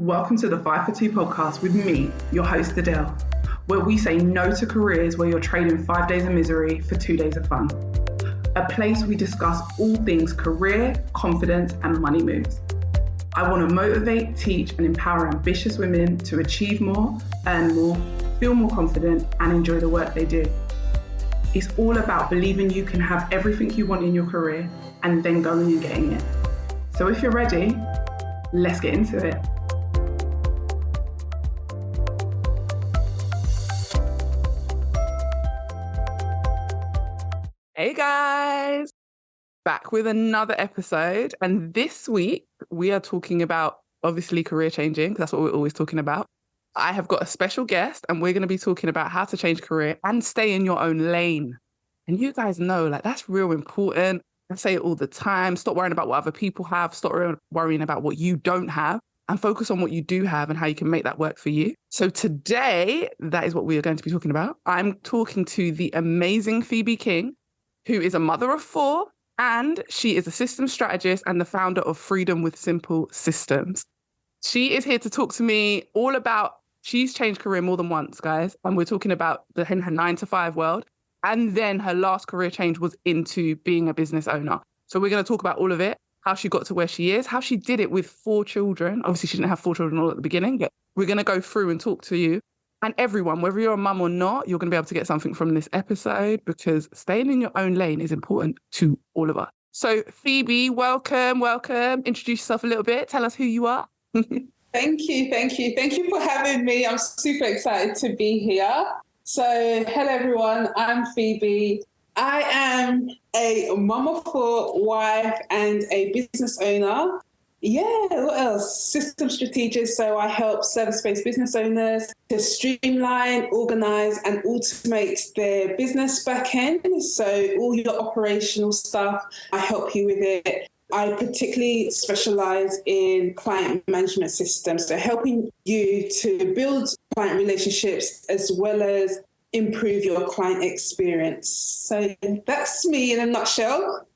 Welcome to the 5 for 2 podcast with me, your host Adele, where we say no to careers where you're trading 5 days of misery for 2 days of fun. A place we discuss all things career, confidence, and money moves. I want to motivate, teach, and empower ambitious women to achieve more, earn more, feel more confident, and enjoy the work they do. It's all about believing you can have everything you want in your career and then going and getting it. So if you're ready, let's get into it. Hey guys, back with another episode. And this week we are talking about obviously career changing, because that's what we're always talking about. I have got a special guest and we're going to be talking about how to change career and stay in your own lane. And you guys know, that's real important. I say it all the time. Stop worrying about what other people have. Stop worrying about what you don't have and focus on what you do have and how you can make that work for you. So today, that is what we are going to be talking about. I'm talking to the amazing Phebi King, who is a mother of 4, and she is a systems strategist and the founder of Freedom with Simple Systems. She is here to talk to me all about, she's changed career more than once, guys. And we're talking about her 9-to-5 world. And then her last career change was into being a business owner. So we're going to talk about all of it, how she got to where she is, how she did it with 4 children. Obviously, she didn't have 4 children all at the beginning, but we're going to go through and talk to you. And everyone, whether you're a mum or not, you're going to be able to get something from this episode because staying in your own lane is important to all of us. So Phebi, welcome. Introduce yourself a little bit. Tell us who you are. Thank you for having me. I'm super excited to be here. So hello, everyone. I'm Phebi. I am a mum of 4, wife, and a business owner. Yeah, what else? System strategist. So I help service-based business owners to streamline, organize, and automate their business back end. So all your operational stuff, I help you with it. I particularly specialize in client management systems, so helping you to build client relationships as well as improve your client experience. So that's me in a nutshell.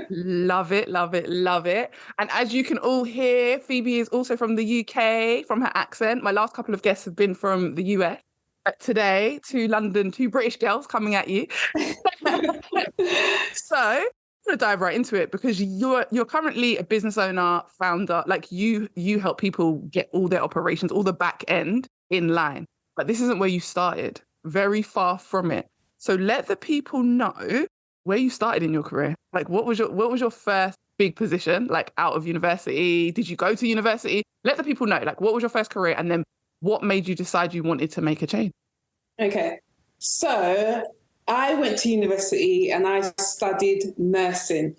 Love it. And as you can all hear, Phebi is also from the UK, from her accent. My last couple of guests have been from the US. But today, 2 London, 2 British girls coming at you. So I'm going to dive right into it because you're currently a business owner, founder. You help people get all their operations, all the back end in line. But this isn't where you started. Very far from it. So let the people know where you started in your career. What was your first big position, out of university? Did you go to university? Let the people know, what was your first career? And then what made you decide you wanted to make a change? Okay. So I went to university and I studied nursing.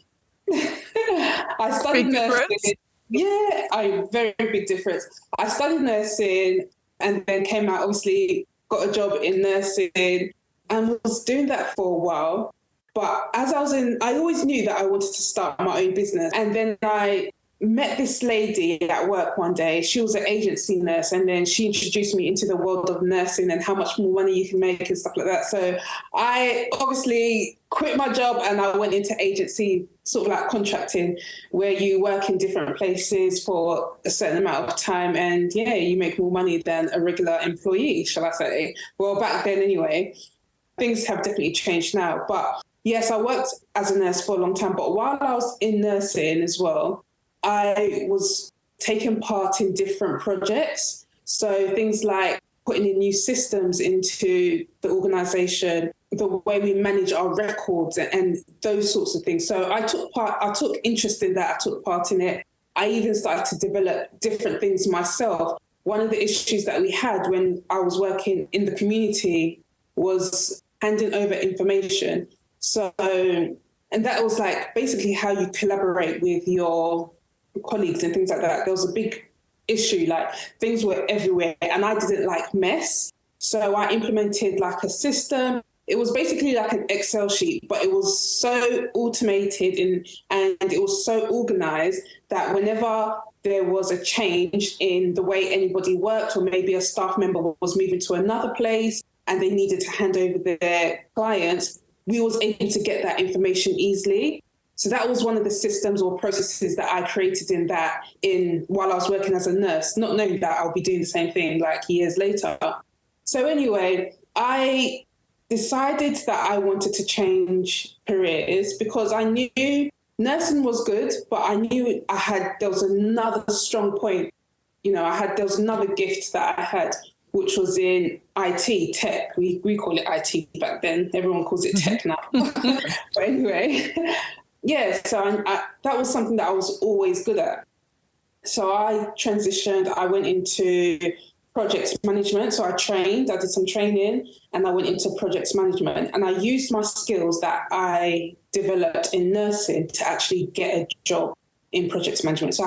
I studied big nursing. Difference? Yeah, very big difference. I studied nursing and then came out, obviously got a job in nursing and was doing that for a while. But as I always knew that I wanted to start my own business. And then I met this lady at work one day. She was an agency nurse. And then she introduced me into the world of nursing and how much more money you can make and stuff like that. So I obviously quit my job and I went into agency, sort of like contracting, where you work in different places for a certain amount of time. And yeah, you make more money than a regular employee, shall I say. Well, back then anyway. Things have definitely changed now. But yes, I worked as a nurse for a long time, but while I was in nursing as well, I was taking part in different projects. So things like putting in new systems into the organisation, the way we manage our records and those sorts of things. So I took interest in that, I took part in it. I even started to develop different things myself. One of the issues that we had when I was working in the community was handing over information. So, and that was basically how you collaborate with your colleagues and things like that. There was a big issue, things were everywhere and I didn't like mess. So I implemented a system. It was basically like an Excel sheet, but it was so automated and it was so organized that whenever there was a change in the way anybody worked, or maybe a staff member was moving to another place and they needed to hand over their clients, we was able to get that information easily. So that was one of the systems or processes that I created while I was working as a nurse, not knowing that I'll be doing the same thing like years later. So anyway, I decided that I wanted to change careers because I knew nursing was good, but I knew there was another strong point. There was another gift that I had, which was in IT, tech. We call it IT back then. Everyone calls it tech now. But anyway, yeah, so that was something that I was always good at. So I transitioned. I went into project management. So I did some training, and I went into project management. And I used my skills that I developed in nursing to actually get a job in project management. So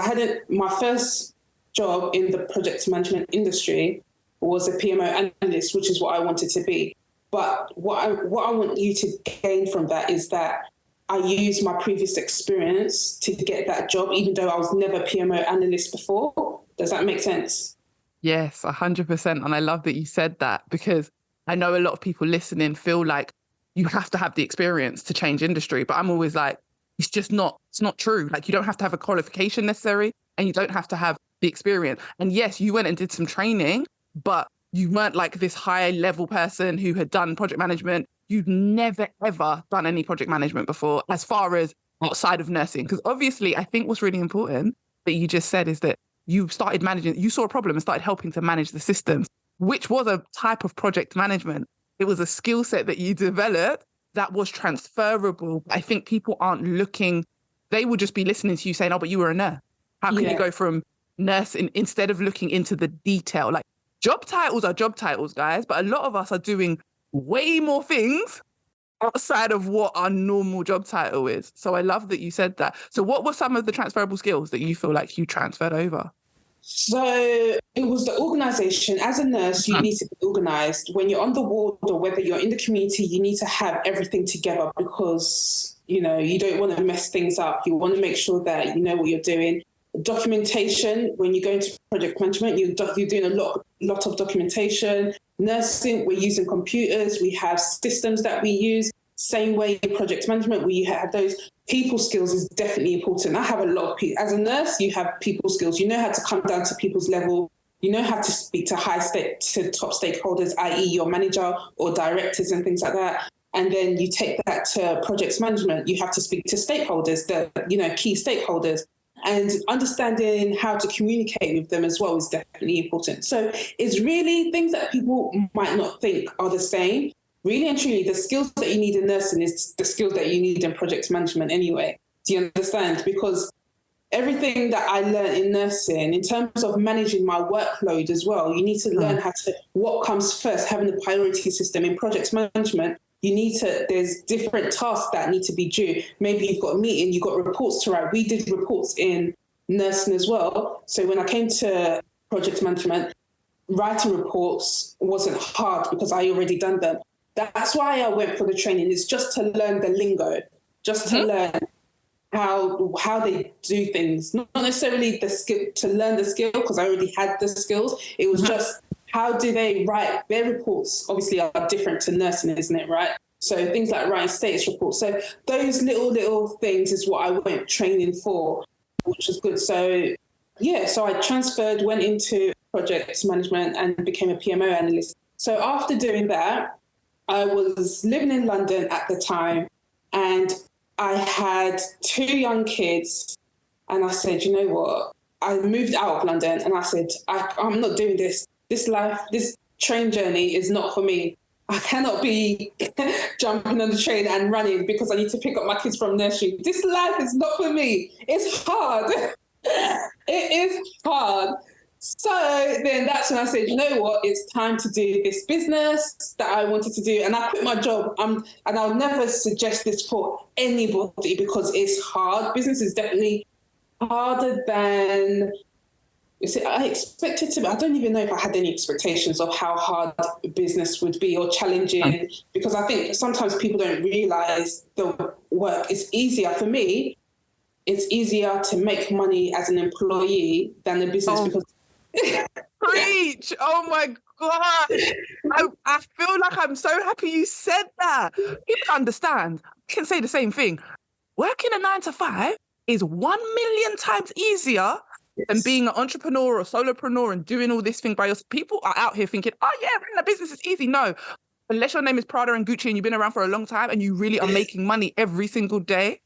my first job in the project management industry was a PMO analyst, which is what I wanted to be. But what I want you to gain from that is that I used my previous experience to get that job, even though I was never a PMO analyst before. Does that make sense? Yes, 100%. And I love that you said that, because I know a lot of people listening feel like you have to have the experience to change industry. But I'm always like, it's not true. Like, you don't have to have a qualification necessary, and you don't have to have the experience. And yes, you went and did some training, but you weren't like this high level person who had done project management. You'd never, ever done any project management before, as far as outside of nursing. Because obviously, I think what's really important that you just said is that you started managing, you saw a problem and started helping to manage the systems, which was a type of project management. It was a skill set that you developed that was transferable. I think people aren't looking, they will just be listening to you saying, oh, but you were a nurse. How can you go from nurse instead of looking into the detail? Like, job titles are job titles, guys, but a lot of us are doing way more things outside of what our normal job title is. So I love that you said that. So what were some of the transferable skills that you feel like you transferred over? So it was the organisation. As a nurse, you need to be organised. When you're on the ward or whether you're in the community, you need to have everything together because, you don't want to mess things up. You want to make sure that you know what you're doing. Documentation, when you go into project management, you're doing a lot of documentation. Nursing, we're using computers. We have systems that we use. Same way in project management, we have those people skills is definitely important. I have a lot of people. As a nurse, you have people skills. You know how to come down to people's level. You know how to speak to to top stakeholders, i.e. your manager or directors and things like that. And then you take that to project management. You have to speak to stakeholders, key stakeholders. And understanding how to communicate with them as well is definitely important. So it's really things that people might not think are the same. Really and truly, the skills that you need in nursing is the skills that you need in project management anyway. Do you understand? Because everything that I learned in nursing, in terms of managing my workload as well, you need to learn what comes first, having the priority system. In project management, there's different tasks that need to be due. Maybe you've got a meeting, you've got reports to write. We did reports in nursing as well. So when I came to project management, writing reports wasn't hard because I already done them. That's why I went for the training. It's just to learn the lingo, just to learn how they do things. Not necessarily the skill, to learn the skill, because I already had the skills. It was just, how do they write their reports? Obviously are different to nursing, isn't it, right? So things like writing status reports. So those little things is what I went training for, which was good. So so I transferred, went into project management and became a PMO analyst. So after doing that, I was living in London at the time, and I had 2 young kids. And I said, you know what? I moved out of London and I said, I'm not doing this. This life, this train journey is not for me. I cannot be jumping on the train and running because I need to pick up my kids from nursery. This life is not for me. It's hard. It is hard. So then that's when I said, you know what, it's time to do this business that I wanted to do. And I quit my job. And I'll never suggest this for anybody because it's hard. Business is definitely harder than, I expected to be. I don't even know if I had any expectations of how hard business would be or challenging, because I think sometimes people don't realize the work. It's easier for me. It's easier to make money as an employee than a business because preach! Oh my gosh! I feel like I'm so happy you said that. People understand. I can say the same thing. working a 9 to 5 is 1 million times easier than being an entrepreneur or solopreneur and doing all this thing by yourself. People are out here thinking, oh yeah, running a business is easy. No, unless your name is Prada and Gucci and you've been around for a long time and you really are making money every single day.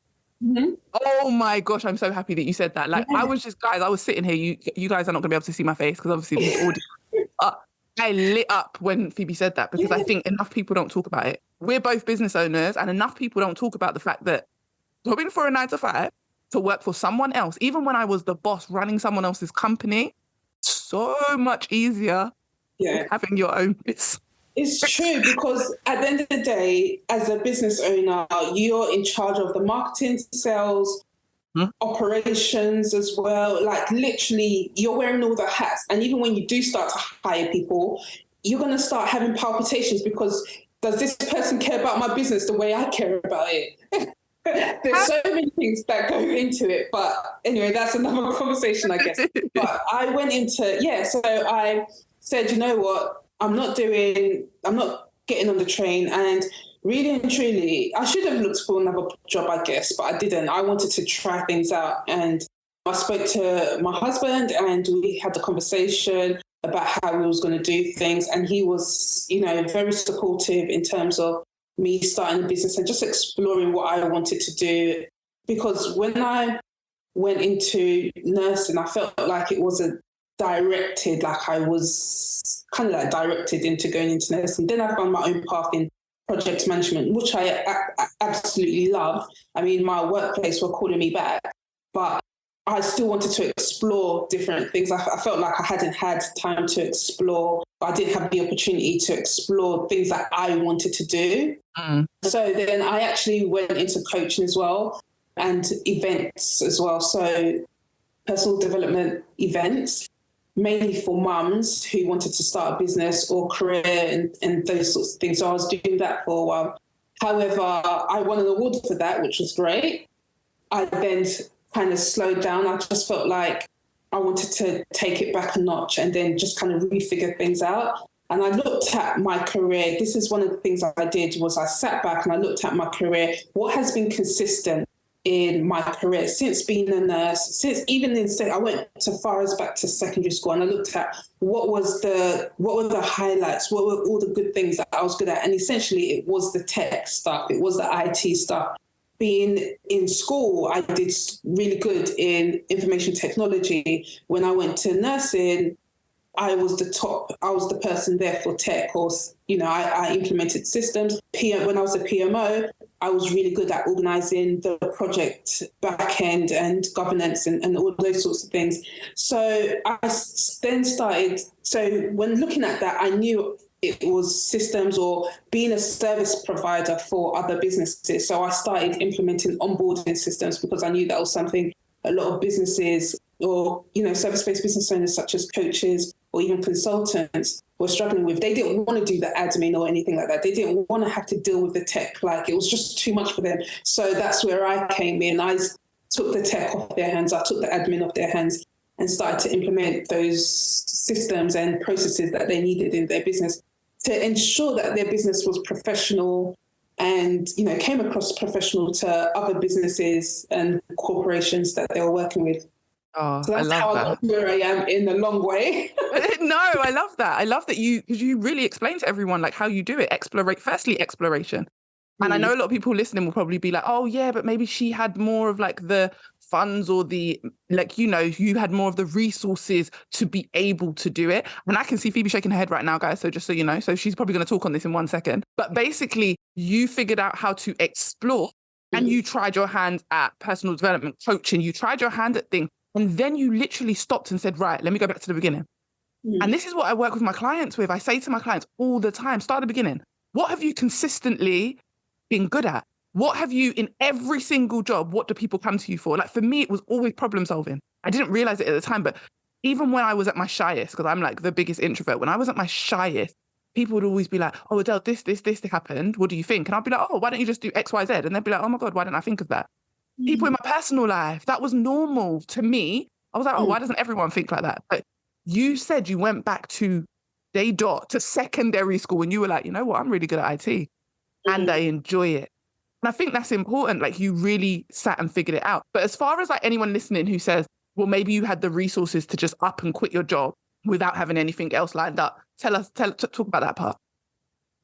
Mm-hmm. Oh my gosh, I'm so happy that you said that. Like, I was sitting here, you guys are not gonna be able to see my face because obviously this audio. I lit up when Phoebe said that because I think enough people don't talk about it. We're both business owners and enough people don't talk about the fact that jobbing for a 9 to 5 to work for someone else, even when I was the boss running someone else's company, so much easier than having your own business. It's true, because at the end of the day, as a business owner, you're in charge of the marketing, sales, operations as well. Like literally, you're wearing all the hats. And even when you do start to hire people, you're going to start having palpitations because does this person care about my business the way I care about it? There's so many things that go into it. But anyway, that's another conversation, I guess. But I went into, so I said, you know what? I'm not getting on the train, and really and truly, I should have looked for another job, I guess, but I didn't. I wanted to try things out, and I spoke to my husband and we had the conversation about how we was going to do things, and he was, very supportive in terms of me starting a business and just exploring what I wanted to do. Because when I went into nursing, I felt like it wasn't directed, like I was kind of like directed into going into nursing. Then I found my own path in project management, which I absolutely love. I mean, my workplace were calling me back, but I still wanted to explore different things. I felt like I hadn't had time to explore, but I didn't have the opportunity to explore things that I wanted to do. So then I actually went into coaching as well and events as well. So personal development events, mainly for mums who wanted to start a business or career and those sorts of things. So I was doing that for a while. However, I won an award for that, which was great. I then kind of slowed down. I just felt like I wanted to take it back a notch and then just kind of refigure things out. And I looked at my career. This is one of the things I did was I sat back and I looked at my career. What has been consistent in my career since being a nurse, I went as far as back to secondary school, and I looked at what were the highlights, what were all the good things that I was good at. And essentially it was the tech stuff, it was the IT stuff. Being in school, I did really good in information technology. When I went to nursing, I was the person there for tech, or, I implemented systems. When I was a PMO, I was really good at organizing the project back end and governance and all those sorts of things. So I then started, when looking at that, I knew it was systems or being a service provider for other businesses. So I started implementing onboarding systems because I knew that was something a lot of businesses or, service-based business owners such as coaches or even consultants were struggling with. They didn't want to do the admin or anything like that. They didn't want to have to deal with the tech. Like, it was just too much for them. So that's where I came in. I took the tech off their hands. I took the admin off their hands and started to implement those systems and processes that they needed in their business to ensure that their business was professional and, came across professional to other businesses and corporations that they were working with. Oh, so that's I love how that. I got to where I am in a long way. No, I love that. I love that because you really explain to everyone like how you do it. Exploration. And I know a lot of people listening will probably be like, oh yeah, but maybe she had more of like the funds or the, like, you had more of the resources to be able to do it. And I can see Phoebe shaking her head right now, guys. So just so you know, so she's probably going to talk on this in 1 second. But basically you figured out how to explore and you tried your hand at personal development coaching. You tried your hand at things. And then you literally stopped and said, right, let me go back to the beginning. And this is what I work with my clients with. I say to my clients all the time, start at the beginning. What have you consistently been good at? What have you, in every single job, what do people come to you for? Like, for me, it was always problem solving. I didn't realize it at the time, but even when I was at my shyest, because I'm like the biggest introvert, when I was at my shyest, people would always be like, oh, Adele, this happened. What do you think? And I'd be like, oh, why don't you just do X, Y, Z? And they'd be like, oh my God, why didn't I think of that? People in my personal life, that was normal to me. I was like, oh, why doesn't everyone think like that? But you said you went back to to secondary school and you were like, you know what, I'm really good at IT and I enjoy it. And I think that's important. Like you really sat and figured it out. But as far as like anyone listening who says, well, maybe you had the resources to just up and quit your job without having anything else lined up. Talk about that part.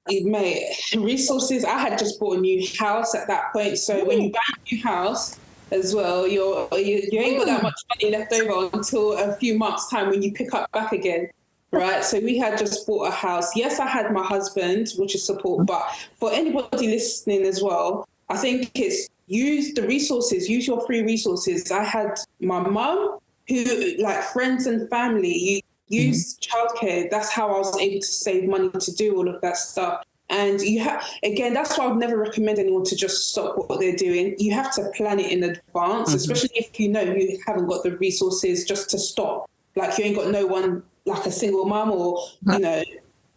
Mate, resources. I had just bought a new house at that point. So when you buy a new house as well, you ain't got that much money left over until a few months' time when you pick up back again. Right. So we had just bought a house. Yes, I had my husband, which is support. But for anybody listening as well, I think it's use the resources, use your free resources. I had my mum who, like friends and family, use childcare. That's how I was able to save money to do all of that stuff. And you have, again, that's why I would never recommend anyone to just stop what they're doing. You have to plan it in advance, especially if you know you haven't got the resources just to stop. Like you ain't got no one, like a single mum, or, you know,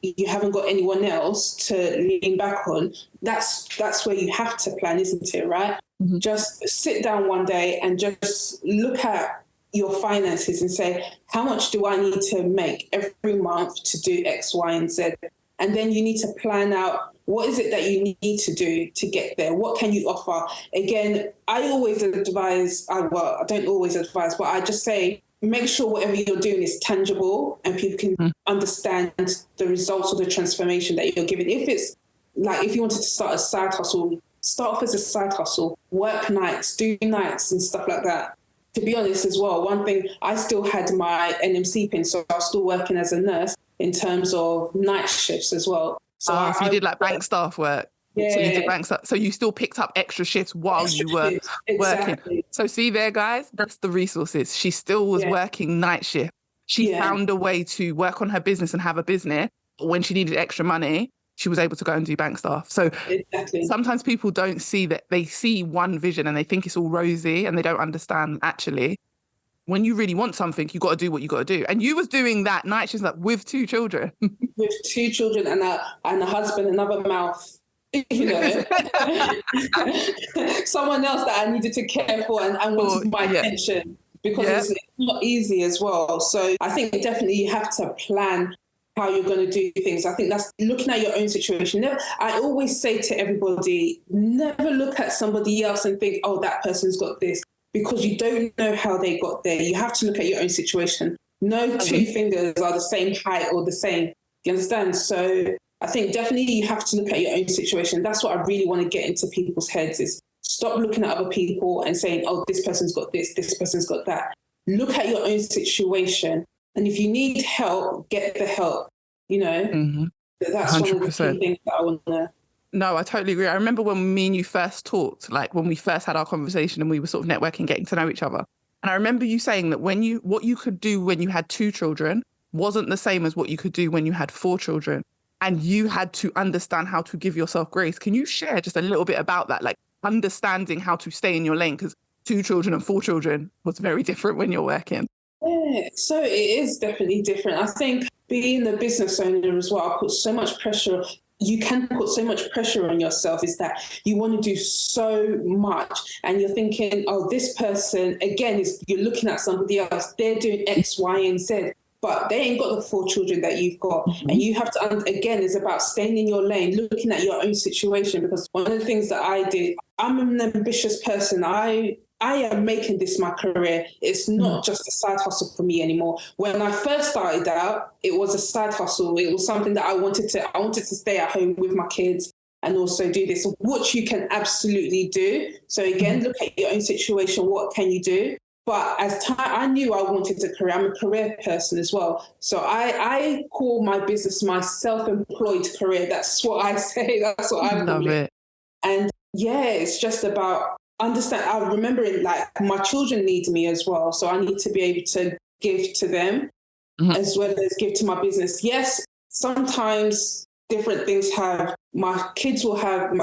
you haven't got anyone else to lean back on. That's where you have to plan, isn't it, right? Just sit down one day and just look at your finances and say, how much do I need to make every month to do X, Y, and Z? And then you need to plan out what is it that you need to do to get there? What can you offer? Again, I always advise, I don't always advise, but I just say, make sure whatever you're doing is tangible and people can understand the results or the transformation that you're giving. If it's like, if you wanted to start a side hustle, start off as a side hustle, work nights, do nights and stuff like that. To be honest as well, one thing, I still had my NMC pin, so I was still working as a nurse in terms of night shifts as well. So you did like bank staff work. Yeah. So you did bank stuff. So you still picked up extra shifts while you were working. So see there, guys, that's the resources. She still was working night shift. She found a way to work on her business and have a business. But when she needed extra money, she was able to go and do bank staff. So sometimes people don't see that. They see one vision and they think it's all rosy and they don't understand actually when you really want something, you got to do what you got to do. And you was doing that night shift like with 2 children. With 2 children and a husband, another mouth. You know, someone else that I needed to care for and wanted my attention, because it's not easy as well. So I think definitely you have to plan how you're going to do things. I think that's looking at your own situation. I always say to everybody, never look at somebody else and think, oh, that person's got this, because you don't know how they got there. You have to look at your own situation. No 2 fingers are the same height or the same. You understand? So I think definitely you have to look at your own situation. That's what I really want to get into people's heads, is stop looking at other people and saying, oh, this person's got this person's got that. Look at your own situation. And if you need help, get the help, you know. That's 100%. One of the key things that I want to. No, I totally agree. I remember when me and you first talked, like when we first had our conversation and we were sort of networking, getting to know each other. And I remember you saying that what you could do when you had 2 children wasn't the same as what you could do when you had 4 children. And you had to understand how to give yourself grace. Can you share just a little bit about that? Like understanding how to stay in your lane, because 2 children and 4 children was very different when you're working. Yeah, so it is definitely different. I think being a business owner as well, put so much pressure. You can put so much pressure on yourself, is that you want to do so much and you're thinking, oh, this person, again, you're looking at somebody else, they're doing X, Y, and Z, but they ain't got the 4 children that you've got. And you have to, again, it's about staying in your lane, looking at your own situation, because one of the things that I did, I'm an ambitious person. I am making this my career. It's not just a side hustle for me anymore. When I first started out, it was a side hustle. It was something that I wanted to stay at home with my kids and also do this, which you can absolutely do. So again, look at your own situation. What can you do? But as time, I knew I wanted a career. I'm a career person as well. So I call my business my self-employed career. That's what I say. That's what I call it. And yeah, it's just about understand. I remember it, like my children need me as well. So I need to be able to give to them as well as give to my business. Yes, sometimes different things my kids will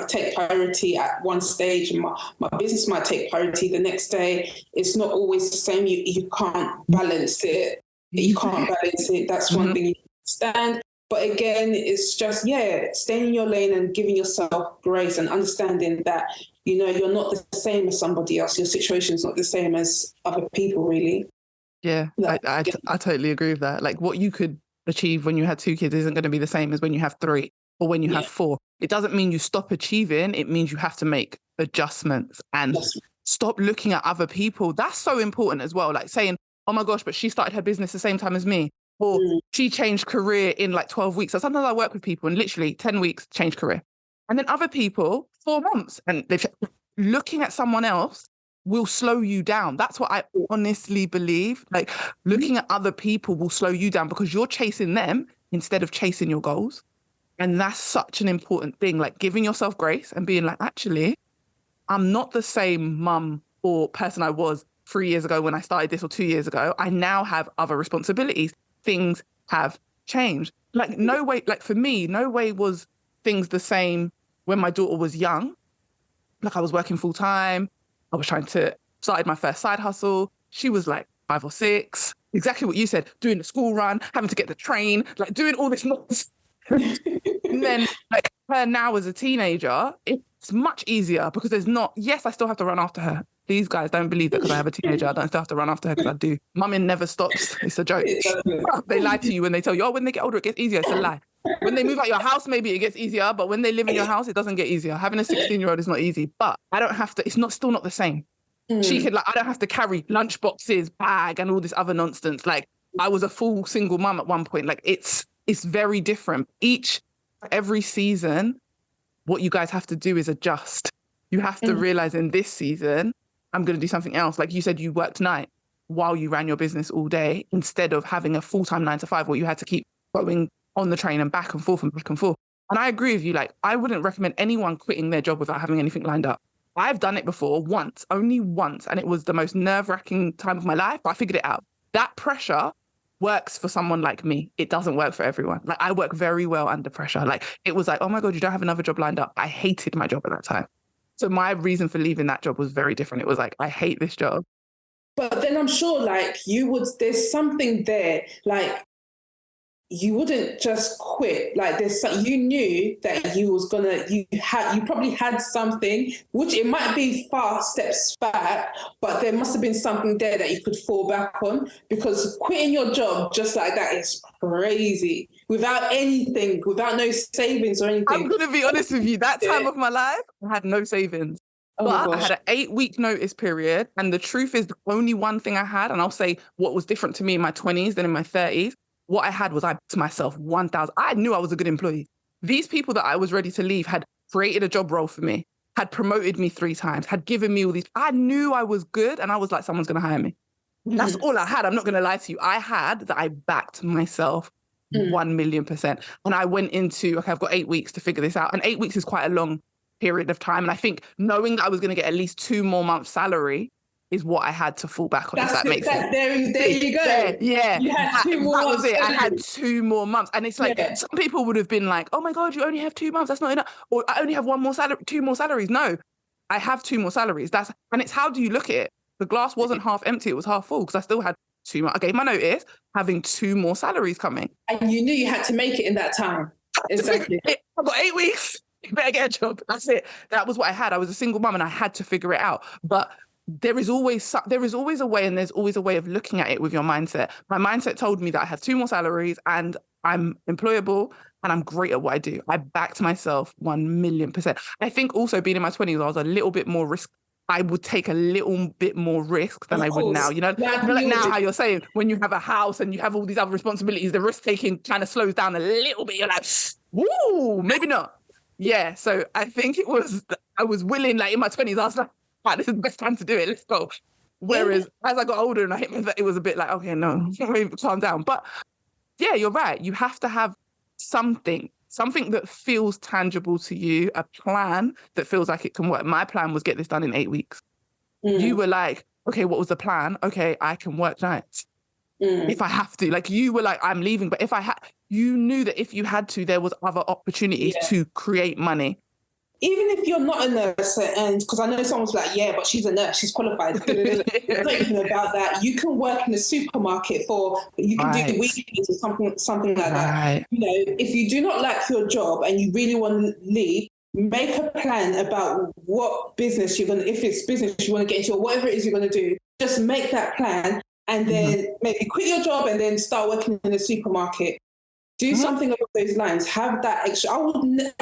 take priority at one stage, and my business might take priority the next day. It's not always the same. You can't balance it. You can't balance it. That's one thing you understand. But again, it's just, staying in your lane and giving yourself grace and understanding that, you're not the same as somebody else. Your situation is not the same as other people, really. Yeah, I totally agree with that. Like what you could achieve when you had 2 kids isn't going to be the same as when you have 3 or when you have 4. It doesn't mean you stop achieving. It means you have to make adjustments and Yes. stop looking at other people. That's so important as well. Like saying, oh my gosh, but she started her business the same time as me. Or she changed career in like 12 weeks. So sometimes I work with people and literally 10 weeks change career. And then other people, 4 months. And looking at someone else will slow you down. That's what I honestly believe. Like looking at other people will slow you down because you're chasing them instead of chasing your goals. And that's such an important thing, like giving yourself grace and being like, actually, I'm not the same mum or person I was 3 years ago when I started this or 2 years ago. I now have other responsibilities. Things have changed. Like no way, like for me, no way was things the same when my daughter was young. Like I was working full time. I was started my first side hustle. She was like 5 or 6. Exactly what you said, doing the school run, having to get the train, like doing all this nonsense. And then like her now as a teenager, it's much easier because there's not, yes, I still have to run after her. These guys don't believe that because I have a teenager, I don't still have to run after her because I do. Mumming never stops. It's a joke. They lie to you when they tell you, oh, when they get older, it gets easier. It's a lie. When they move out your house, maybe it gets easier, but when they live in your house, it doesn't get easier. Having a 16-year-old is not easy, but I don't have to, still not the same. She could I don't have to carry lunch boxes, bag, and all this other nonsense. Like I was a full single mum at one point. Like it's very different. Every season, what you guys have to do is adjust. You have to realize in this season, I'm going to do something else. Like you said, you worked night while you ran your business all day instead of having a full-time 9 to 5 where you had to keep going on the train and back and forth and back and forth. And I agree with you. Like I wouldn't recommend anyone quitting their job without having anything lined up. I've done it before once, only once, and it was the most nerve-wracking time of my life, but I figured it out. That pressure works for someone like me. It doesn't work for everyone. Like I work very well under pressure. Like it was like, oh my God, you don't have another job lined up. I hated my job at that time. So my reason for leaving that job was very different. It was like, I hate this job. But then I'm sure like there's something there, like you wouldn't just quit. Like you knew that you probably had something, which it might be far steps back, but there must have been something there that you could fall back on, because quitting your job just like that is crazy without anything, without no savings or anything. I'm going to be honest with you. That time of my life, I had no savings. Oh but I had an 8-week notice period. And the truth is the only one thing I had, and I'll say what was different to me in my 20s than in my 30s, what I had was I to myself 1,000. I knew I was a good employee. These people that I was ready to leave had created a job role for me, had promoted me 3 times, had given me all these. I knew I was good, and I was like, someone's going to hire me. That's all I had. I'm not going to lie to you. I had that I backed myself 1,000,000%. And I went into, okay, I've got 8 weeks to figure this out. And 8 weeks is quite a long period of time. And I think knowing that I was going to get at least 2 more months' salary is what I had to fall back on. If that makes sense. There you go. Yeah. You had 2 more that months. was it. I had 2 more months. And it's like, some people would have been like, oh my God, you only have 2 months. That's not enough. Or I only have 1 more salary, 2 more salaries. No, I have 2 more salaries. And it's how do you look at it? The glass wasn't half empty. It was half full because I still had 2 more. I gave my notice, having 2 more salaries coming. And you knew you had to make it in that time. Exactly. I've got 8 weeks. You better get a job. That's it. That was what I had. I was a single mum and I had to figure it out. But there is always a way, and there's always a way of looking at it with your mindset. My mindset told me that I had 2 more salaries and I'm employable and I'm great at what I do. I backed myself 1,000,000%. I think also being in my 20s, I was a little bit more risk. I would take a little bit more risk than I would now. You know like now how you're saying when you have a house and you have all these other responsibilities, the risk taking kind of slows down a little bit. You're like, woo, maybe not. Yeah. So I think I was willing, like in my 20s, I was like, right, this is the best time to do it. Let's go. Whereas as I got older and I hit my, it was a bit like, okay, no, maybe calm down. But yeah, you're right. You have to have something that feels tangible to you, a plan that feels like it can work. My plan was get this done in 8 weeks. You were like, okay, what was the plan? Okay, I can work nights if I have to. Like you were like, I'm leaving. But you knew that if you had to, there was other opportunities to create money. Even if you're not a nurse, and because I know someone's like, yeah, but she's a nurse, she's qualified. It's not even about that. You can work in a supermarket you can do weekends or something like that. You know, if you do not like your job and you really want to leave, make a plan about what business if it's business you want to get into or whatever it is you're going to do, just make that plan and then maybe quit your job and then start working in a supermarket. Do something along those lines. Have that extra. I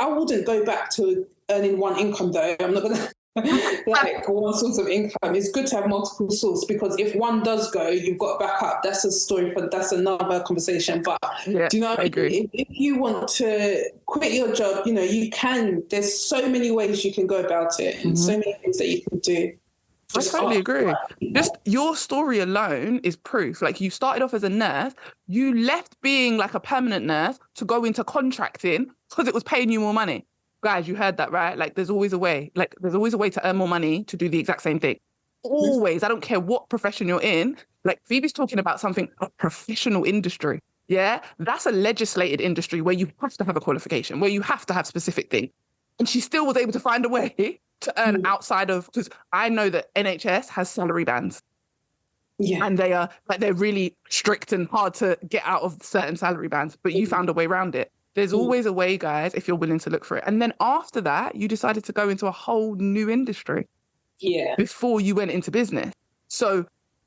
wouldn't go back to earning one income though. I'm not gonna. like one source of income. It's good to have multiple sources because if one does go, you've got backup. That's a story for that's another conversation. But Yeah, do you know what I I agree. mean? If you want to quit your job, you know, you can. There's so many ways you can go about it and so many things that you can do. I Just totally ask. agree. Just your story alone is proof. Like you started off as a nurse, you left being like a permanent nurse to go into contracting because it was paying you more money. Guys, you heard that, right? Like there's always a way. Like there's always a way to earn more money to do the exact same thing. Always. I don't care what profession you're in. Like Phoebe's talking about something, a professional industry. Yeah. That's a legislated industry where you have to have a qualification, where you have to have specific things. And she still was able to find a way to earn outside of, because I know that NHS has salary bands Yeah. and they are like they're really strict and hard to get out of certain salary bands, but you found a way around it. There's always a way, guys, if you're willing to look for it. And then after that, you decided to go into a whole new industry Yeah. before you went into business. So,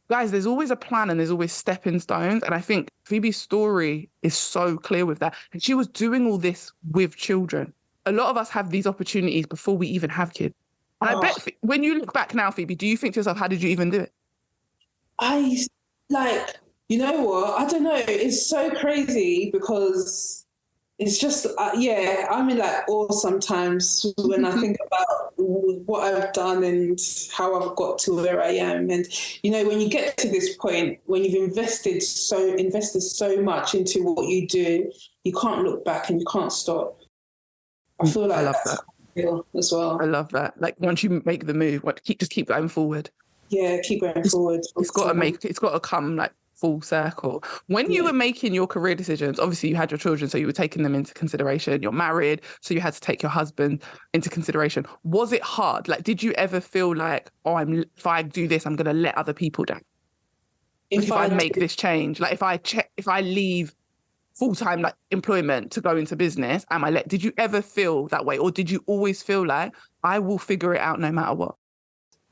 guys, there's always a plan and there's always stepping stones. And I think Phoebe's story is so clear with that. And she was doing all this with children. A lot of us have these opportunities before we even have kids. And I bet when you look back now, Phoebe, do you think to yourself, how did you even do it? I like, you know what? I don't know. It's so crazy because it's just, yeah, I'm in like awe sometimes when I think about what I've done and how I've got to where I am. And, you know, when you get to this point, when you've invested so much into what you do, you can't look back and you can't stop. I feel like that's how I feel as well. I love that. Like once you make the move, just keep going forward. Yeah, keep going forward. It's got to come like full circle. When you were making your career decisions, obviously you had your children, so you were taking them into consideration. You're married, so you had to take your husband into consideration. Was it hard? Like, did you ever feel like, oh, if I do this, I'm going to let other people down? If I make this change, like if I leave full-time like employment to go into business, did you ever feel that way? Or did you always feel like I will figure it out no matter what?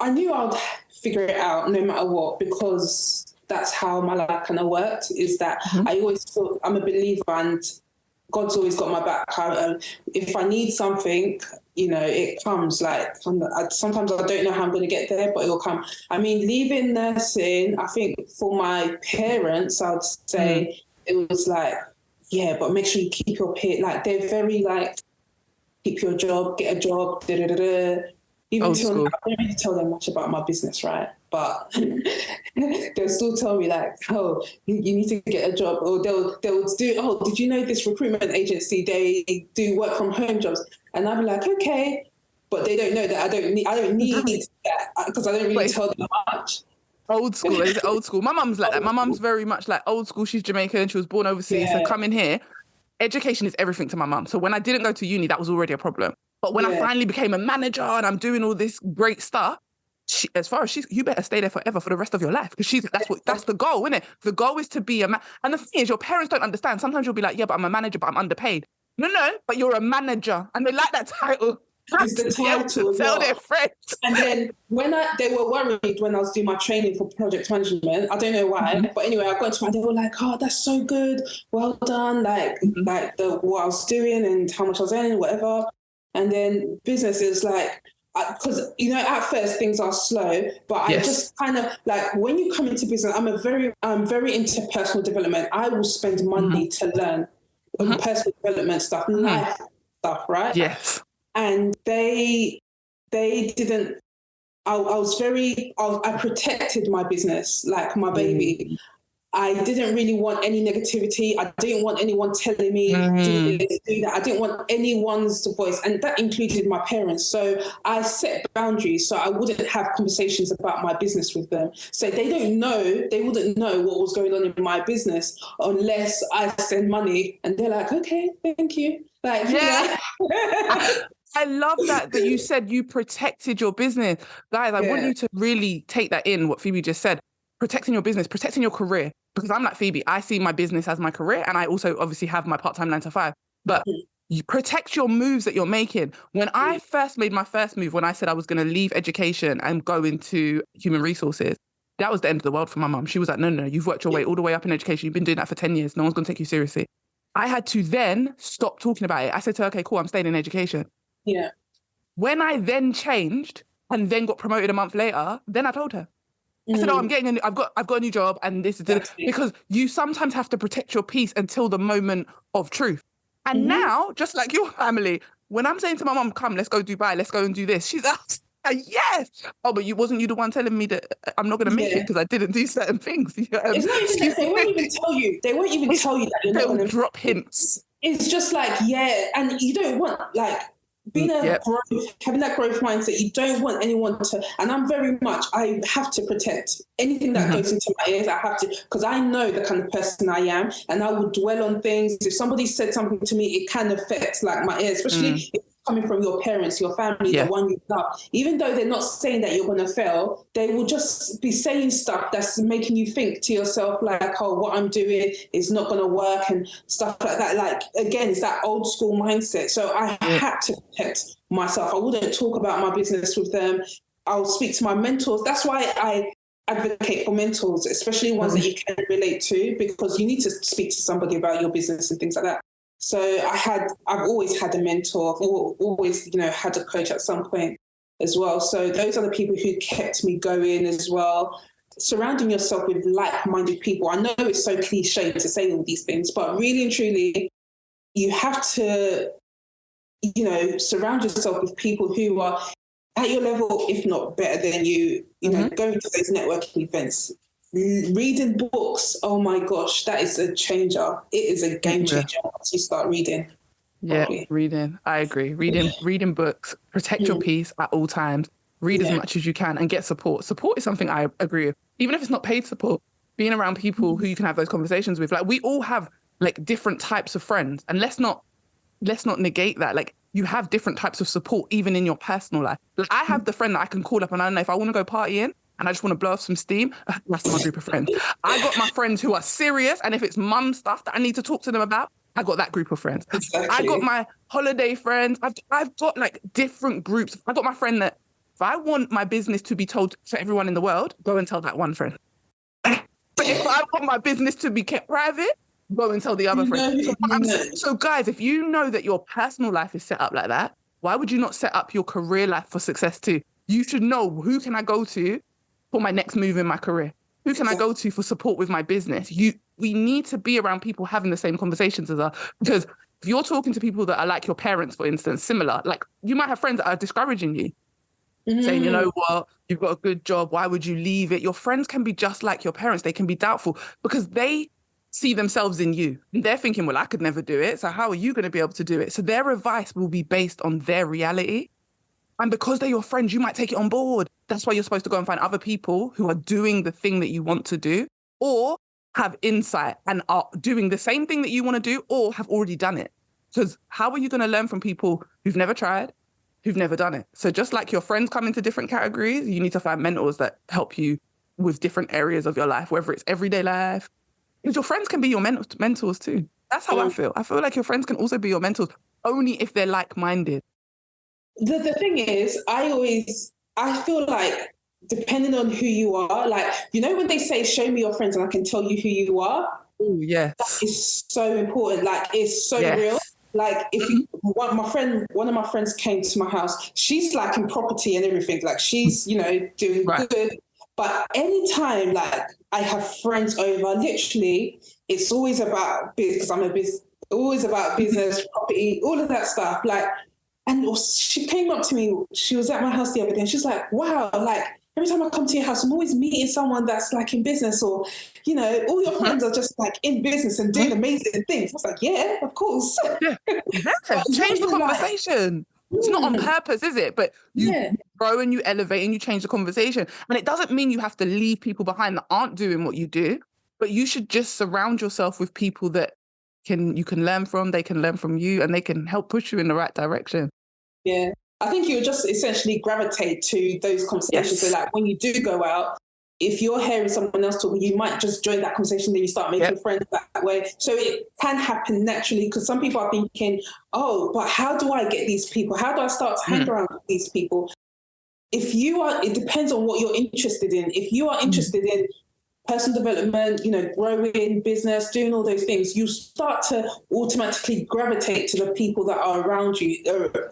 I knew I'd figure it out no matter what, because that's how my life kind of worked, is that I always feel I'm a believer and God's always got my back. If I need something, you know, it comes. Like sometimes I don't know how I'm going to get there, but it will come. I mean, leaving nursing, I think for my parents, I would say it was like, yeah, but make sure you keep your like they're very like, keep your job, get a job, da da da da. Even till now, I don't really tell them much about my business, right? But they'll still tell me like, oh, you need to get a job, or they'll do. Oh, did you know this recruitment agency? They do work from home jobs, and I'll be like, okay, but they don't know that I don't need that because I don't really tell them much. Old school, is it old school? My mum's like that. My mum's very much like old school. She's Jamaican. She was born overseas, so coming here, education is everything to my mum. So when I didn't go to uni, that was already a problem. But when I finally became a manager and I'm doing all this great stuff, as far as you better stay there forever for the rest of your life, because that's the goal, isn't it? The goal is to be a man. And the thing is, your parents don't understand. Sometimes you'll be like, yeah, but I'm a manager, but I'm underpaid. No, but you're a manager, and they like that title. It's the title. Tell their friends. And then they were worried when I was doing my training for project management. I don't know why, but anyway, I got to they were like, "Oh, that's so good, well done!" Like what I was doing and how much I was earning, whatever. And then business is like, because you know, at first things are slow, but I just kind of like when you come into business, I'm very into personal development. I will spend money to learn personal development stuff, life stuff, right? Yes. And they didn't. I protected my business like my baby. I didn't really want any negativity. I didn't want anyone telling me do this, do that. I didn't want anyone's voice, and that included my parents. So I set boundaries so I wouldn't have conversations about my business with them. So they wouldn't know what was going on in my business unless I send money, and they're like, okay, thank you. Like, yeah. I love that you said you protected your business. Guys, I want you to really take that in, what Phoebe just said. Protecting your business, protecting your career. Because I'm like Phoebe, I see my business as my career, and I also obviously have my part-time 9 to 5. But you protect your moves that you're making. When I first made my first move, when I said I was going to leave education and go into human resources, that was the end of the world for my mum. She was like, no, you've worked your way all the way up in education. You've been doing that for 10 years. No one's going to take you seriously. I had to then stop talking about it. I said to her, okay, cool, I'm staying in education. Yeah. When I then changed, and then got promoted a month later, then I told her. I said, I'm getting I've got a new job and this is Exactly. because you sometimes have to protect your peace until the moment of truth. And now, just like your family, when I'm saying to my mom, come, let's go Dubai, let's go and do this, she's like, yes. Oh, but wasn't you the one telling me that I'm not going to make it because I didn't do certain things? It's not even that they won't even tell you. They won't even tell you that you're not going to drop hints. It's just like, and you don't want like being having that growth mindset. You don't want anyone to, and I'm very much, I have to protect anything that goes into my ears. I have to, because I know the kind of person I am, and I will dwell on things. If somebody said something to me, it can affect like my ears, especially if it's coming from your parents, your family, the one you love. Even though they're not saying that you're going to fail, they will just be saying stuff that's making you think to yourself like, oh, what I'm doing is not going to work and stuff like that. Like, again, it's that old school mindset. So I had to protect myself. I wouldn't talk about my business with them. I'll speak to my mentors. That's why I advocate for mentors, especially ones that you can relate to, because you need to speak to somebody about your business and things like that. So I've always had a mentor, always, had a coach at some point as well. So those are the people who kept me going as well. Surrounding yourself with like-minded people. I know it's so cliche to say all these things, but really and truly, you have to, surround yourself with people who are at your level, if not better than you, going to those networking events. Reading books, oh my gosh, that is a changer. It is a game changer once you start reading. Yeah, reading. I agree. Reading books, protect your peace at all times. Read as much as you can and get support. Support is something I agree with. Even if it's not paid support, being around people who you can have those conversations with. Like, we all have like different types of friends, and let's not negate that. Like, you have different types of support even in your personal life. Like, I have the friend that I can call up and I don't know if I want to go partying and I just want to blow off some steam, that's my group of friends. I got my friends who are serious, and if it's mum stuff that I need to talk to them about, I got that group of friends. Exactly. I got my holiday friends. I've got like different groups. I got my friend that if I want my business to be told to everyone in the world, go and tell that one friend. But if I want my business to be kept private, go and tell the other friend. So guys, if you know that your personal life is set up like that, why would you not set up your career life for success too? You should know, who can I go to for my next move in my career? Who can I go to for support with my business? We need to be around people having the same conversations as us, because if you're talking to people that are like your parents, for instance, similar, like you might have friends that are discouraging you, saying, you know what, you've got a good job, why would you leave it? Your friends can be just like your parents. They can be doubtful because they see themselves in you. And they're thinking, well, I could never do it, so how are you going to be able to do it? So their advice will be based on their reality. And because they're your friends, you might take it on board. That's why you're supposed to go and find other people who are doing the thing that you want to do, or have insight and are doing the same thing that you want to do, or have already done it. Because how are you going to learn from people who've never tried, who've never done it? So just like your friends come into different categories, you need to find mentors that help you with different areas of your life, whether it's everyday life. Because your friends can be your mentors too. That's how I feel. I feel like your friends can also be your mentors, only if they're like-minded. The thing is, I feel like depending on who you are, like, when they say, show me your friends and I can tell you who you are. Oh, yes. That is so important. Like, it's so real. Like, if one of my friends came to my house, she's like in property and everything. Like, she's, doing good. But anytime, like, I have friends over, literally, it's always about business, because always about business, property, all of that stuff. Like, and she came up to me, she was at my house the other day, and she's like, wow, like, every time I come to your house, I'm always meeting someone that's like in business, or, all your friends are just like in business and doing amazing things. I was like, yeah, of course. Yeah. Change the conversation. It's not on purpose, is it? But you grow and you elevate and you change the conversation. And it doesn't mean you have to leave people behind that aren't doing what you do, but you should just surround yourself with people that you can learn from, they can learn from you, and they can help push you in the right direction. Yeah. I think you'll just essentially gravitate to those conversations. So like when you do go out, if you're hearing someone else talking, you might just join that conversation, then you start making friends that way. So it can happen naturally, because some people are thinking, oh, but how do I get these people? How do I start to hang around with these people? It depends on what you're interested in. If you are interested in personal development, growing business, doing all those things, you start to automatically gravitate to the people that are around you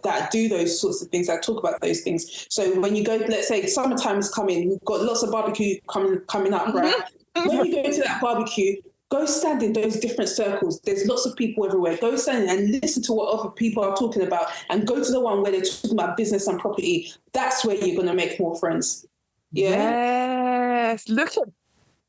that do those sorts of things, that talk about those things. So when you go, let's say summertime is coming, we've got lots of barbecue coming up, right? When you go to that barbecue, go stand in those different circles. There's lots of people everywhere. Go stand and listen to what other people are talking about, and go to the one where they're talking about business and property. That's where you're going to make more friends. Yeah. Yes.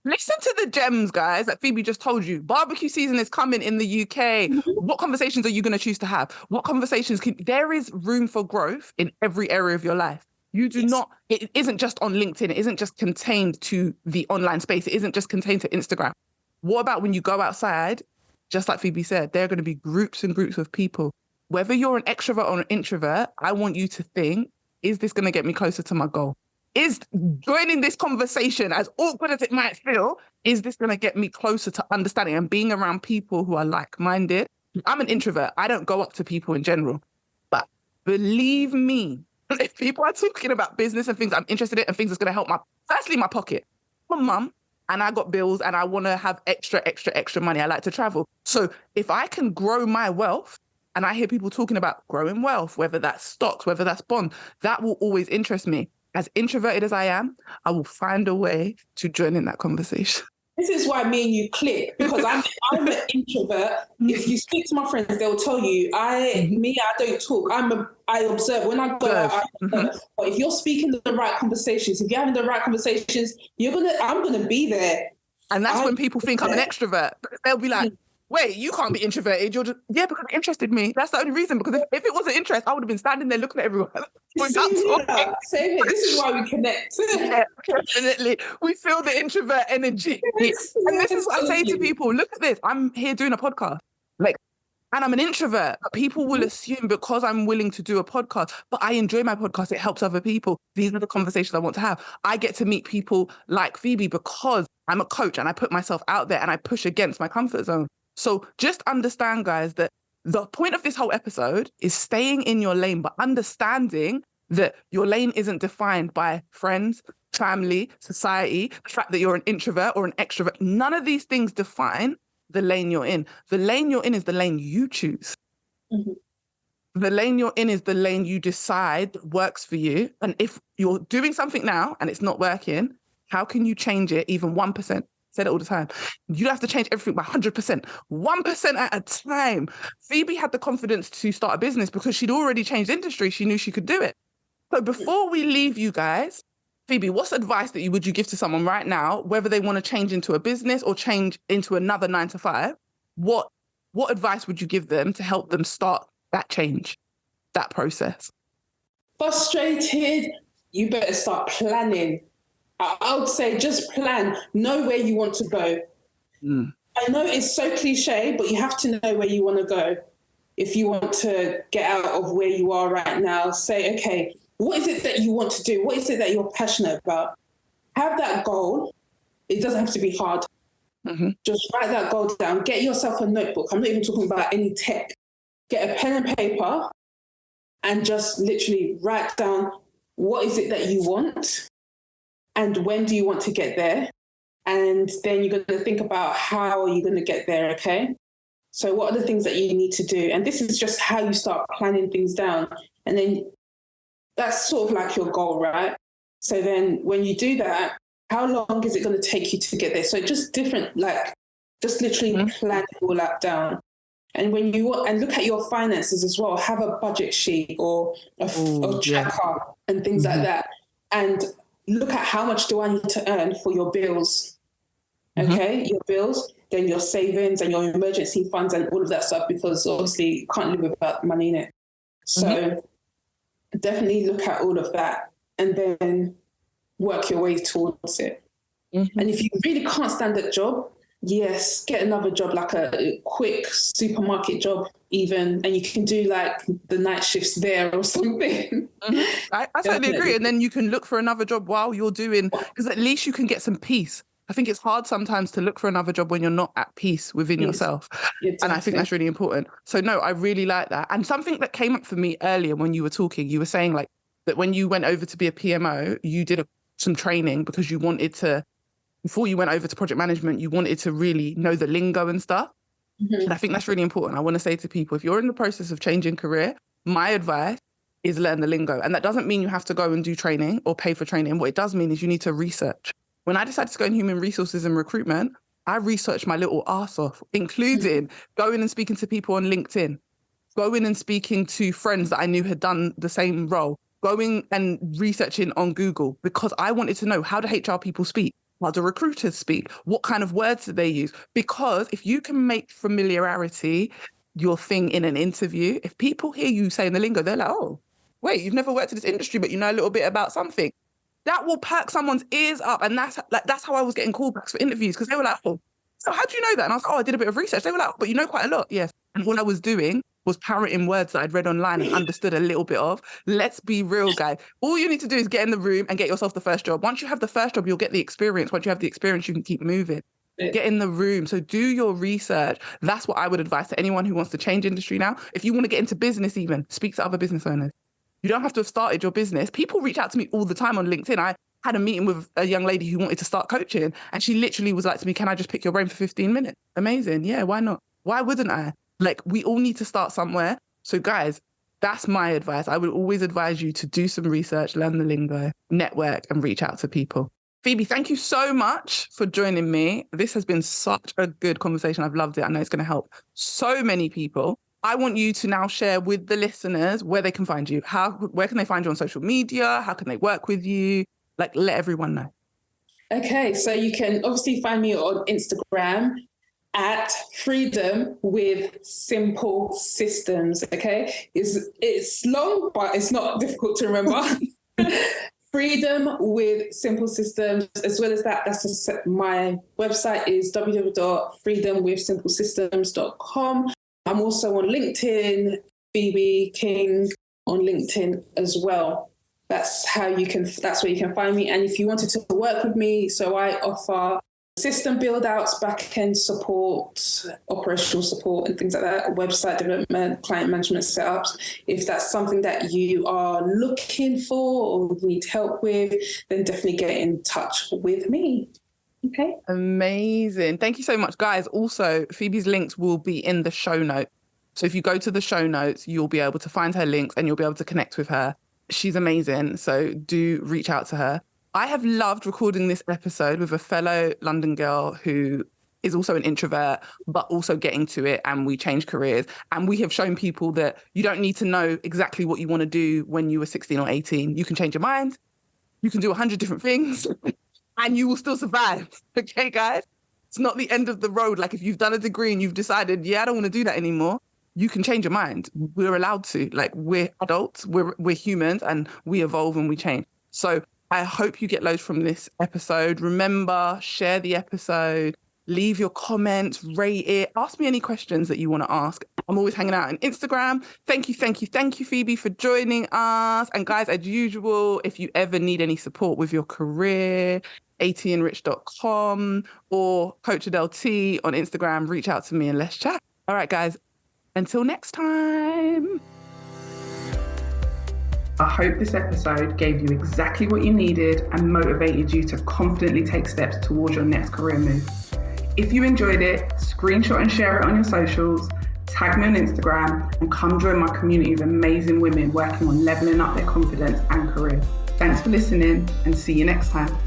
Listen to the gems, guys, that Phebi just told you. Barbecue season is coming in the UK. What conversations are you going to choose to have? What conversations there is room for growth in every area of your life. You do not, it isn't just on LinkedIn. It isn't just contained to the online space. It isn't just contained to Instagram. What about when you go outside? Just like Phebi said, there are going to be groups and groups of people. Whether you're an extrovert or an introvert, I want you to think, is this going to get me closer to my goal? Is joining this conversation, as awkward as it might feel, is this going to get me closer to understanding and being around people who are like-minded? I'm an introvert. I don't go up to people in general. But believe me, if people are talking about business and things I'm interested in and things that's going to help firstly, my pocket. I'm a mum and I got bills and I want to have extra money. I like to travel. So if I can grow my wealth, and I hear people talking about growing wealth, whether that's stocks, whether that's bonds, that will always interest me. As introverted as I am, I will find a way to join in that conversation. This is why me and you click, because I'm an introvert. If you speak to my friends, they'll tell you, I don't talk. I observe. When I go out, I observe. But if you're speaking the right conversations, if you're having the right conversations, I'm gonna be there. And that's when people think I'm an extrovert. They'll be like, wait, you can't be introverted. You're just, because it interested me. That's the only reason. Because if it wasn't interest, I would have been standing there looking at everyone. Same here. This is why we connect. Yeah, definitely. We feel the introvert energy. Yes, and this is what I say to people. Look at this. I'm here doing a podcast. And I'm an introvert. But people will assume because I'm willing to do a podcast, but I enjoy my podcast. It helps other people. These are the conversations I want to have. I get to meet people like Phebi because I'm a coach and I put myself out there and I push against my comfort zone. So just understand, guys, that the point of this whole episode is staying in your lane, but understanding that your lane isn't defined by friends, family, society, the fact that you're an introvert or an extrovert. None of these things define the lane you're in. The lane you're in is the lane you choose. The lane you're in is the lane you decide works for you. And if you're doing something now and it's not working, how can you change it even 1%? Said it all the time. You don't have to change everything by 100%, 1% at a time. Phebi had the confidence to start a business because she'd already changed industry. She knew she could do it. So before we leave you guys, Phebi, what's advice that would you give to someone right now, whether they want to change into a business or change into another 9-to-5? What advice would you give them to help them start that change, that process? Frustrated, you better start planning. I would say just plan, know where you want to go. I know it's so cliche, but you have to know where you want to go. If you want to get out of where you are right now, say, okay, what is it that you want to do? What is it that you're passionate about? Have that goal. It doesn't have to be hard. Just write that goal down. Get yourself a notebook. I'm not even talking about any tech. Get a pen and paper and just literally write down what is it that you want and when do you want to get there? And then you're going to think about how are you going to get there, okay? So what are the things that you need to do? And this is just how you start planning things down. And then that's sort of like your goal, right? So then when you do that, how long is it going to take you to get there? So just just literally plan it all out down. And when you want, and look at your finances as well, have a budget sheet or a tracker and things like that. And look at how much do I need to earn for your bills, okay? Your bills, then your savings and your emergency funds and all of that stuff, because obviously you can't live without money in it. So definitely look at all of that and then work your way towards it. And if you really can't stand that job, yes, get another job, like a quick supermarket job even, and you can do like the night shifts there or something. I totally agree. And then you can look for another job while you're doing, because at least you can get some peace. I think it's hard sometimes to look for another job when you're not at peace within yourself. And I think that's really important. So no, I really like that. And something that came up for me earlier when you were talking, you were saying like that when you went over to be a PMO, you did some training because you wanted to before you went over to project management, you wanted to really know the lingo and stuff. Mm-hmm. And I think that's really important. I want to say to people, if you're in the process of changing career, my advice is learn the lingo. And that doesn't mean you have to go and do training or pay for training. What it does mean is you need to research. When I decided to go in human resources and recruitment, I researched my little arse off, including going and speaking to people on LinkedIn, going and speaking to friends that I knew had done the same role, going and researching on Google, because I wanted to know, how do HR people speak? How do recruiters speak? What kind of words do they use? Because if you can make familiarity your thing in an interview, if people hear you saying the lingo, they're like, oh, wait, you've never worked in this industry, but you know a little bit about something. That will perk someone's ears up. And that's how I was getting callbacks for interviews, because they were like, oh, so how do you know that? And I was like, oh, I did a bit of research. They were like, oh, but you know quite a lot. Yes. And all I was doing was parroting words that I'd read online and understood a little bit of. Let's be real, guys. All you need to do is get in the room and get yourself the first job. Once you have the first job, you'll get the experience. Once you have the experience, you can keep moving. Get in the room. So do your research. That's what I would advise to anyone who wants to change industry now. If you want to get into business even, speak to other business owners. You don't have to have started your business. People reach out to me all the time on LinkedIn. I had a meeting with a young lady who wanted to start coaching, and she literally was like to me, can I just pick your brain for 15 minutes? Amazing. Yeah, why not? Why wouldn't I? Like, we all need to start somewhere. So guys, that's my advice. I would always advise you to do some research, learn the lingo, network, and reach out to people. Phebi, thank you so much for joining me. This has been such a good conversation. I've loved it. I know it's going to help so many people. I want you to now share with the listeners where they can find you. Where can they find you on social media? How can they work with you? Like, let everyone know. Okay, so you can obviously find me on Instagram at Freedom with Simple Systems. Okay, it's long, but it's not difficult to remember. Freedom with Simple Systems. As well as that, my website is www.freedomwithsimplesystems.com. I'm also on LinkedIn, Phebi King on LinkedIn as well. That's where you can find me. And if you wanted to work with me, so I offer system build outs, back-end support, operational support and things like that, website development, client management setups. If that's something that you are looking for or need help with, then definitely get in touch with me. Okay. Amazing. Thank you so much, guys. Also, Phebi's links will be in the show notes. So if you go to the show notes, you'll be able to find her links and you'll be able to connect with her. She's amazing. So do reach out to her. I have loved recording this episode with a fellow London girl who is also an introvert, but also getting to it, and we change careers. And we have shown people that you don't need to know exactly what you want to do when you were 16 or 18. You can change your mind. You can do 100 different things and you will still survive. Okay, guys? It's not the end of the road. Like, if you've done a degree and you've decided, yeah, I don't want to do that anymore, you can change your mind. We're allowed to. Like, we're adults, we're humans, and we evolve and we change. So I hope you get loads from this episode. Remember, share the episode, leave your comments, rate it, ask me any questions that you want to ask. I'm always hanging out on Instagram. Thank you, Phebi, for joining us. And guys, as usual, if you ever need any support with your career, atnrich.com or Coach Adele T on Instagram, reach out to me and let's chat. All right, guys. Until next time. I hope this episode gave you exactly what you needed and motivated you to confidently take steps towards your next career move. If you enjoyed it, screenshot and share it on your socials, tag me on Instagram, and come join my community of amazing women working on leveling up their confidence and career. Thanks for listening, and see you next time.